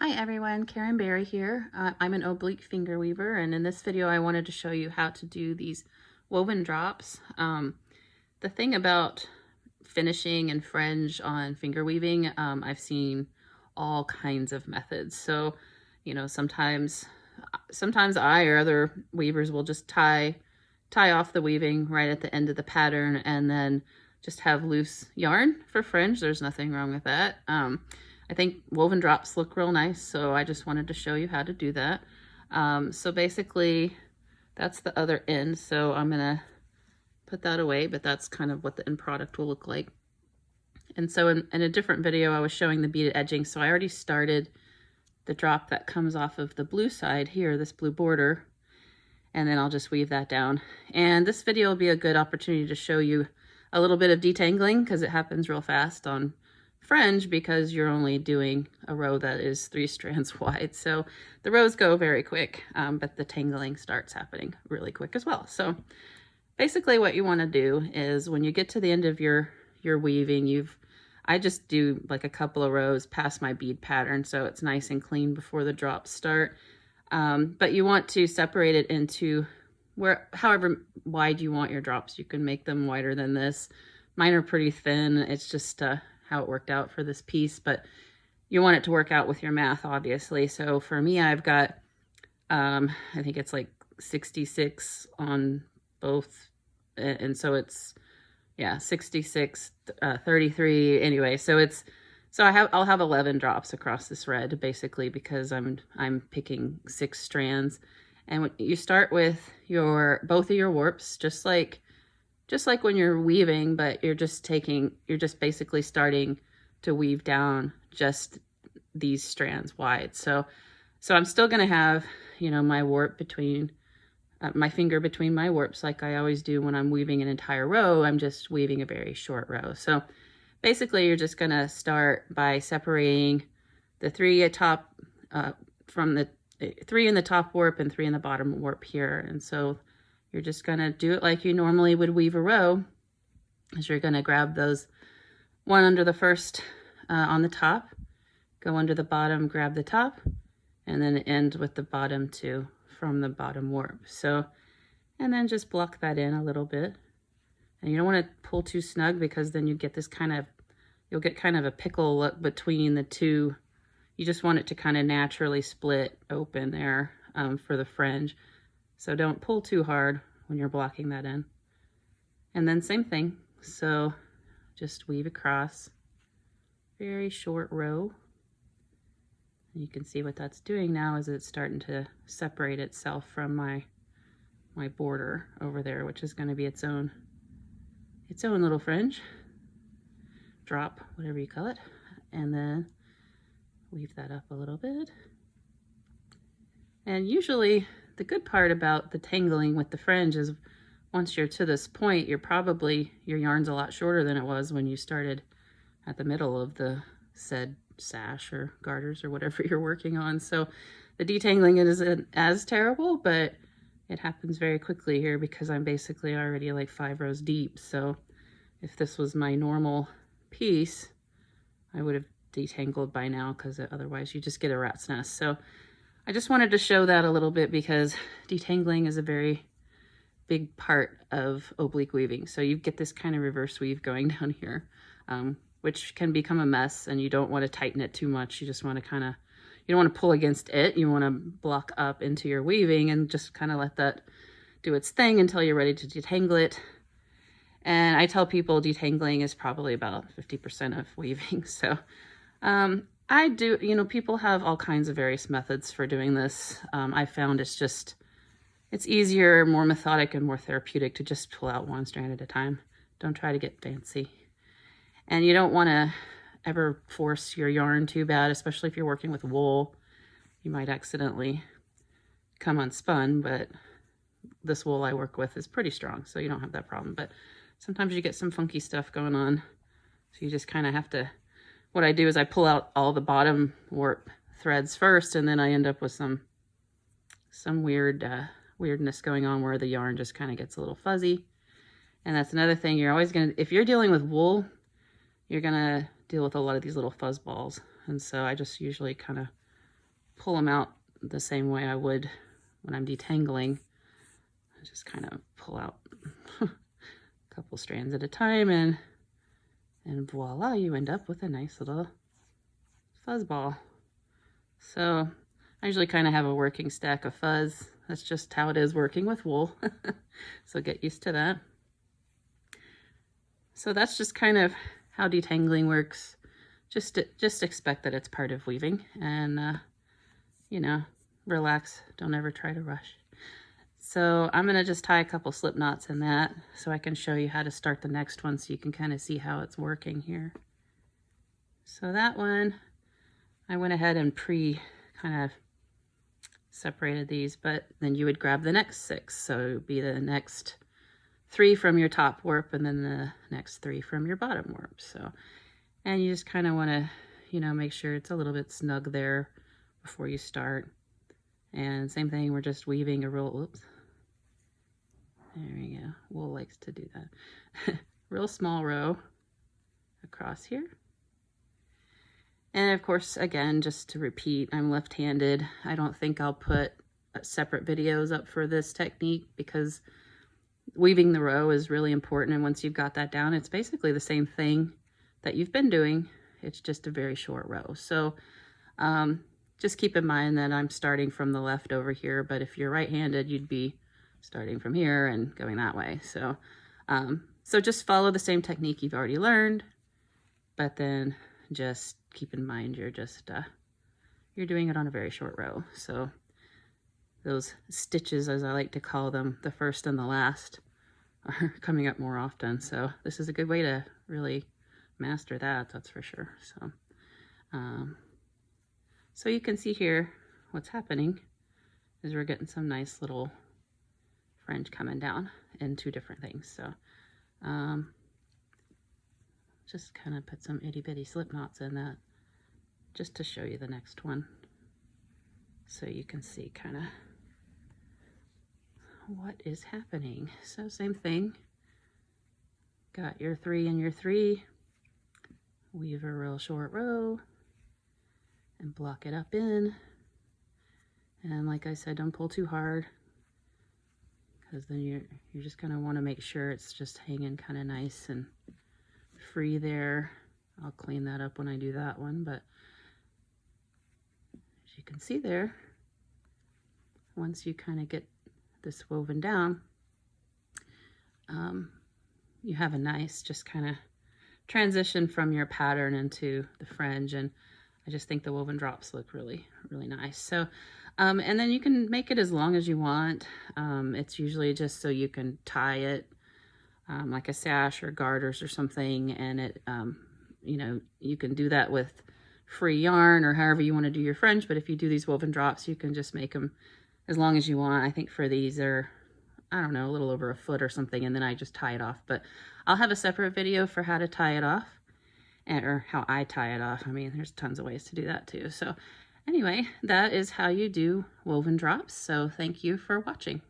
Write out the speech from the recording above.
Hi everyone, Karen Berry here. I'm an oblique finger weaver, and in this video I wanted to show you how to do these woven drops. The thing about finishing and fringe on finger weaving, I've seen all kinds of methods. So, sometimes I or other weavers will just tie off the weaving right at the end of the pattern and then just have loose yarn for fringe. There's nothing wrong with that. I think woven drops look real nice, so I just wanted to show you how to do that. So basically, that's the other end, so I'm gonna put that away, but that's kind of what the end product will look like. And so in a different video, I was showing the beaded edging, so I already started the drop that comes off of the blue side here, this blue border, and then I'll just weave that down. And this video will be a good opportunity to show you a little bit of detangling because it happens real fast on fringe because you're only doing a row that is 3 strands wide. So the rows go very quick, but the tangling starts happening really quick as well. So basically what you want to do is when you get to the end of your weaving, I just do like a couple of rows past my bead pattern so it's nice and clean before the drops start. But you want to separate it into however wide you want your drops. You can make them wider than this. Mine are pretty thin. It's just how it worked out for this piece, but you want it to work out with your math, obviously. So for me, I've got, I think it's like 66 on both. And so it's, yeah, 66, 33 anyway. So I'll have 11 drops across this red basically because I'm picking 6 strands. And you start with both of your warps, just like when you're weaving, but you're just basically starting to weave down just these strands wide. So I'm still going to have, my warp between my finger between my warps like I always do when I'm weaving an entire row. I'm just weaving a very short row. So basically you're just going to start by separating the 3 at top from the 3 in the top warp and 3 in the bottom warp here. And so you're just going to do it like you normally would weave a row. Is you're going to grab those one under the first on the top, go under the bottom, grab the top, and then end with the bottom 2 from the bottom warp. So, and then just block that in a little bit. And you don't want to pull too snug because then you get this you'll get kind of a pickle look between the two. You just want it to kind of naturally split open there for the fringe. So don't pull too hard when you're blocking that in. And then same thing. So just weave across, very short row. And you can see what that's doing now is it's starting to separate itself from my border over there, which is going to be its own little fringe, drop, whatever you call it. And then weave that up a little bit. And usually the good part about the tangling with the fringe is once you're to this point, your yarn's a lot shorter than it was when you started at the middle of the said sash or garters or whatever you're working on. So the detangling isn't as terrible, but it happens very quickly here because I'm basically already like 5 rows deep. So if this was my normal piece, I would have detangled by now because otherwise you just get a rat's nest. So I just wanted to show that a little bit because detangling is a very big part of oblique weaving. So you get this kind of reverse weave going down here, which can become a mess, and you don't want to tighten it too much. You just want to you don't want to pull against it. You want to block up into your weaving and just kind of let that do its thing until you're ready to detangle it. And I tell people detangling is probably about 50% of weaving. So I do, people have all kinds of various methods for doing this. I found it's easier, more methodic, and more therapeutic to just pull out 1 strand at a time. Don't try to get fancy. And you don't want to ever force your yarn too bad, especially if you're working with wool. You might accidentally come unspun, but this wool I work with is pretty strong, so you don't have that problem. But sometimes you get some funky stuff going on. So you just kind of have to, what I do is I pull out all the bottom warp threads first, and then I end up with some weirdness going on where the yarn just kind of gets a little fuzzy. And that's another thing, if you're dealing with wool, you're gonna deal with a lot of these little fuzz balls. And so I just usually kind of pull them out the same way I would when I'm detangling. I just kind of pull out a couple strands at a time, and voila, you end up with a nice little fuzz ball. So I usually kind of have a working stack of fuzz. That's just how it is working with wool. So get used to that. So that's just kind of how detangling works. Just expect that it's part of weaving, and you know, relax. Don't ever try to rush. So I'm gonna just tie a couple slip knots in that so I can show you how to start the next one, so you can kind of see how it's working here. So that one, I went ahead and kind of separated these, but then you would grab the next 6. So it would be the next 3 from your top warp and then the next 3 from your bottom warp. So, and you just kind of want to, you know, make sure it's a little bit snug there before you start. And same thing, we're just weaving a real, oops. There we go. Wool likes to do that. Real small row across here. And of course, again, just to repeat, I'm left-handed. I don't think I'll put separate videos up for this technique because weaving the row is really important. And once you've got that down, it's basically the same thing that you've been doing. It's just a very short row. So just keep in mind that I'm starting from the left over here, but if you're right-handed, you'd be starting from here and going that way. So, so just follow the same technique you've already learned, but then just keep in mind you're just you're doing it on a very short row. So those stitches, as I like to call them, the first and the last, are coming up more often. So this is a good way to really master that, that's for sure. So so you can see here what's happening is we're getting some nice little fringe coming down in 2 different things. So just kind of put some itty bitty slip knots in that just to show you the next one, so you can see kind of what is happening. So same thing, got your 3 and your 3, weave a real short row and block it up in, and like I said, don't pull too hard, because then you're just gonna want to make sure it's just hanging kind of nice and free there. I'll clean that up when I do that one, but as you can see there, once you kind of get this woven down, you have a nice just kind of transition from your pattern into the fringe, and I just think the woven drops look really, really nice. So, and then you can make it as long as you want. It's usually just so you can tie it like a sash or garters or something, and it, you know, you can do that with free yarn or however you want to do your fringe, but if you do these woven drops, you can just make them as long as you want. I think for these are, I don't know, a little over a foot or something, and then I just tie it off. But I'll have a separate video for how to tie it off, or how I tie it off. I mean, there's tons of ways to do that too. So anyway, that is how you do woven drops. So thank you for watching.